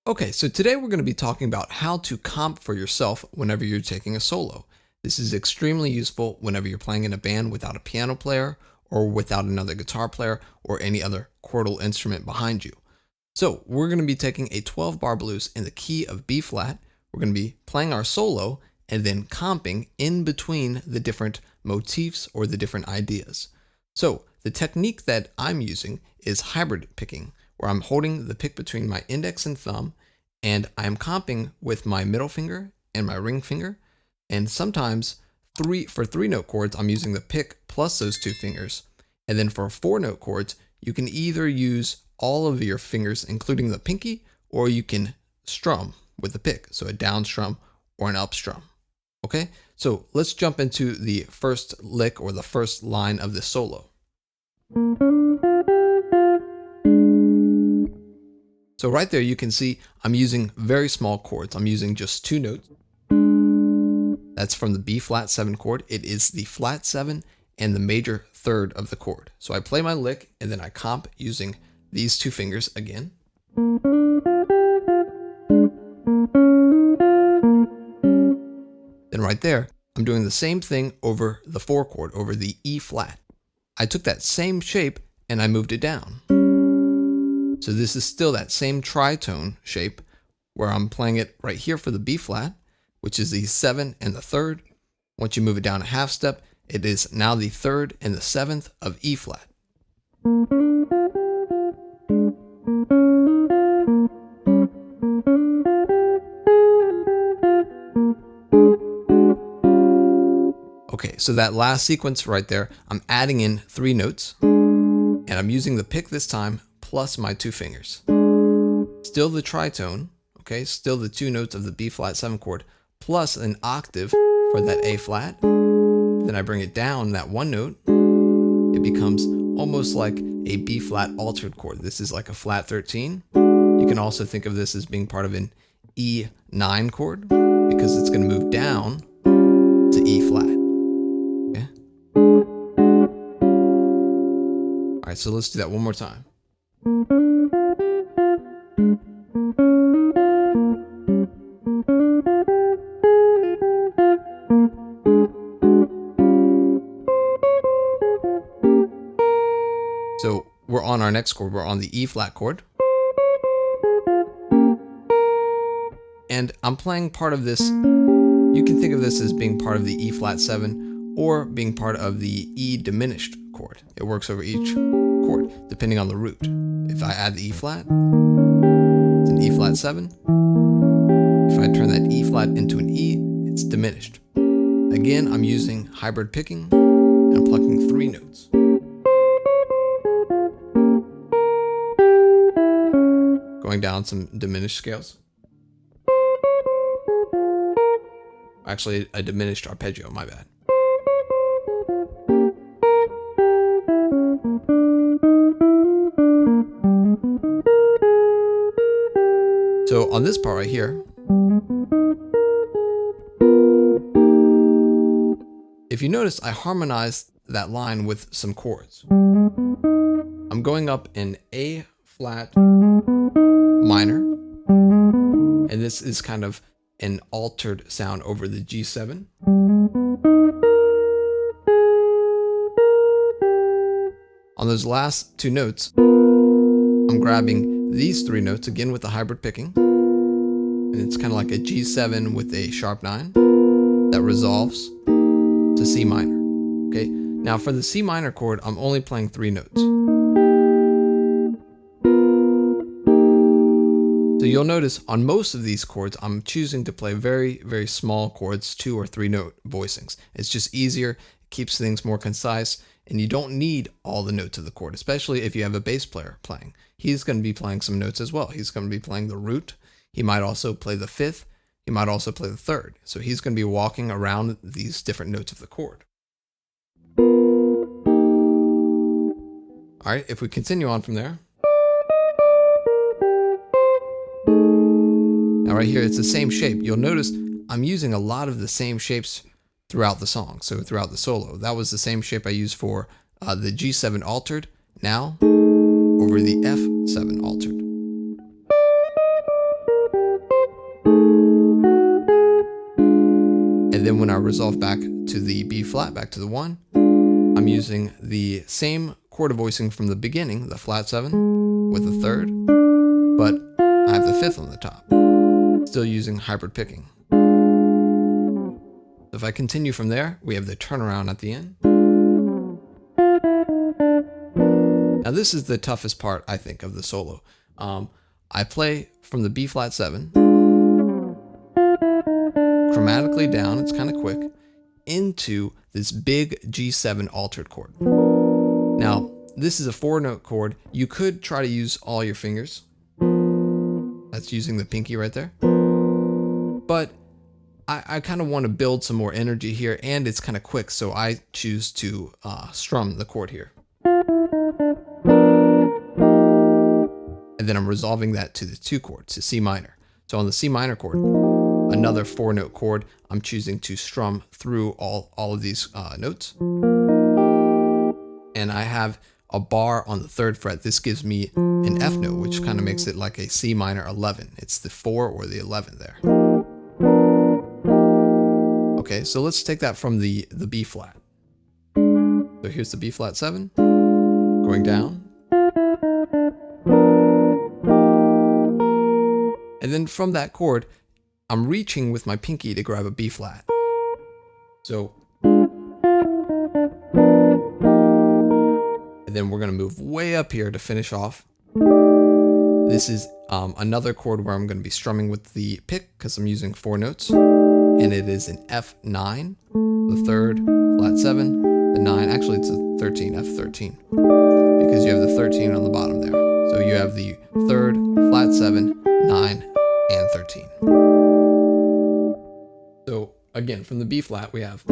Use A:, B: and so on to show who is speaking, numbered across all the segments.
A: Okay, so today we're going to be talking about how to comp for yourself whenever you're taking a solo. This is extremely useful whenever you're playing in a band without a piano player or without another guitar player or any other chordal instrument behind you. So we're going to be taking a 12-bar blues in the key of B flat. We're going to be playing our solo and then comping in between the different motifs or the different ideas. So the technique that I'm using is hybrid picking, where I'm holding the pick between my index and thumb, and I'm comping with my middle finger and my ring finger. And sometimes for 3-note chords, I'm using the pick plus those 2 fingers. And then for 4-note chords, you can either use all of your fingers, including the pinky, or you can strum with the pick, so a down strum or an up strum. Okay, so let's jump into the first lick or the first line of this solo. So right there you can see I'm using very small chords. I'm using just 2 notes. That's from the B flat 7 chord. It is the flat 7 and the major third of the chord. So I play my lick and then I comp using these 2 fingers again. Then right there, I'm doing the same thing over the 4 chord, over the E flat. I took that same shape and I moved it down. So this is still that same tritone shape where I'm playing it right here for the B flat, which is the 7 and the 3rd. Once you move it down a half step, it is now the 3rd and the 7th of E flat. Okay, so that last sequence right there, I'm adding in 3 notes, and I'm using the pick this time plus my 2 fingers. Still the tritone, okay, still the 2 notes of the B flat 7 chord, plus an octave for that A flat. Then I bring it down that 1 note. It becomes almost like a B flat altered chord. This is like a flat 13. You can also think of this as being part of an E9 chord because it's going to move down to E flat. Okay. All right, so let's do that one more time. So we're on our next chord, we're on the E flat chord. And I'm playing part of this, you can think of this as being part of the E flat 7 or being part of the E diminished chord. It works over each chord depending on the root. If I add the E flat, it's an E flat 7. If I turn that E flat into an E, it's diminished. Again, I'm using hybrid picking and I'm plucking 3 notes. Going down some diminished scales. Actually, a diminished arpeggio, my bad. So on this part right here, if you notice, I harmonized that line with some chords. I'm going up in A flat minor, and this is kind of an altered sound over the G7. On those last 2 notes, I'm grabbing these 3 notes again with the hybrid picking, and it's kind of like a G7 with a sharp 9 that resolves to C minor. Okay, now for the C minor chord, I'm only playing 3 notes. So you'll notice on most of these chords, I'm choosing to play very, very small chords, 2 or 3 note voicings. It's just easier, it keeps things more concise, and you don't need all the notes of the chord, especially if you have a bass player playing. He's going to be playing some notes as well. He's going to be playing the root. He might also play the 5th, he might also play the third. So he's going to be walking around these different notes of the chord. All right, if we continue on from there. Now right here, it's the same shape. You'll notice I'm using a lot of the same shapes throughout the song, so throughout the solo. That was the same shape I used for the G7 altered, now over the F7 altered. And then when I resolve back to the B flat, back to the 1, I'm using the same chord of voicing from the beginning, the flat 7 with the third, but I have the 5th on the top, still using hybrid picking. If I continue from there, we have the turnaround at the end. Now this is the toughest part, I think, of the solo. I play from the B flat 7, chromatically down, it's kind of quick, into this big G7 altered chord. Now, this is a 4-note chord. You could try to use all your fingers. That's using the pinky right there. But I kind of want to build some more energy here, and it's kind of quick, so I choose to strum the chord here. And then I'm resolving that to the 2 chords, to C minor. So on the C minor chord, another 4-note chord, I'm choosing to strum through all of these notes. And I have a bar on the 3rd fret. This gives me an F note, which kind of makes it like a C minor 11. It's the 4 or the 11 there. Okay, so let's take that from the B flat. So here's the B flat 7, going down. And then from that chord, I'm reaching with my pinky to grab a B flat. So, and then we're going to move way up here to finish off. This is another chord where I'm going to be strumming with the pick because I'm using 4 notes. And it is an F9, the 3rd, flat 7, the 9. Actually, it's a 13, F13, because you have the 13 on the bottom there. So you have the 3rd, flat 7, 9, and 13. So again, from the B flat, we have.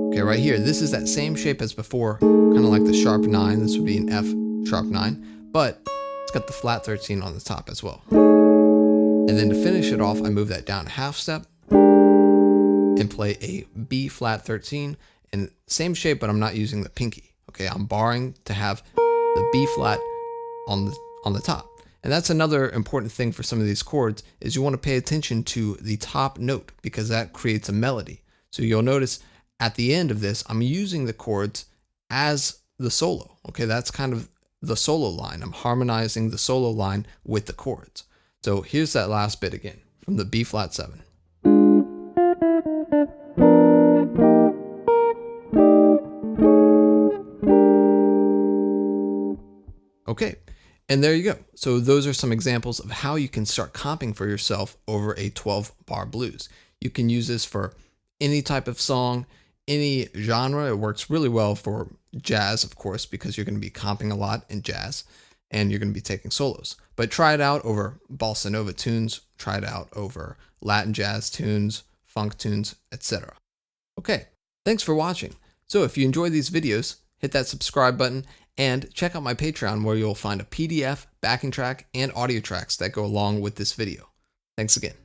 A: Okay, right here, this is that same shape as before, kind of like the sharp 9. This would be an F sharp 9, but it's got the flat 13 on the top as well. And then to finish it off, I move that down a half step and play a B flat 13, and same shape, but I'm not using the pinky. Okay, I'm barring to have the B flat on the top. And that's another important thing for some of these chords, is you want to pay attention to the top note, because that creates a melody. So you'll notice at the end of this, I'm using the chords as the solo. Okay, that's kind of the solo line. I'm harmonizing the solo line with the chords. So here's that last bit again from the B flat 7. Okay, and there you go. So those are some examples of how you can start comping for yourself over a 12-bar blues. You can use this for any type of song, any genre. It works really well for jazz, of course, because you're going to be comping a lot in jazz and you're going to be taking solos. But try it out over bossa nova tunes, try it out over Latin jazz tunes, funk tunes, etc. Okay, thanks for watching. So if you enjoy these videos, hit that subscribe button and check out my Patreon, where you'll find a PDF, backing track, and audio tracks that go along with this video. Thanks again.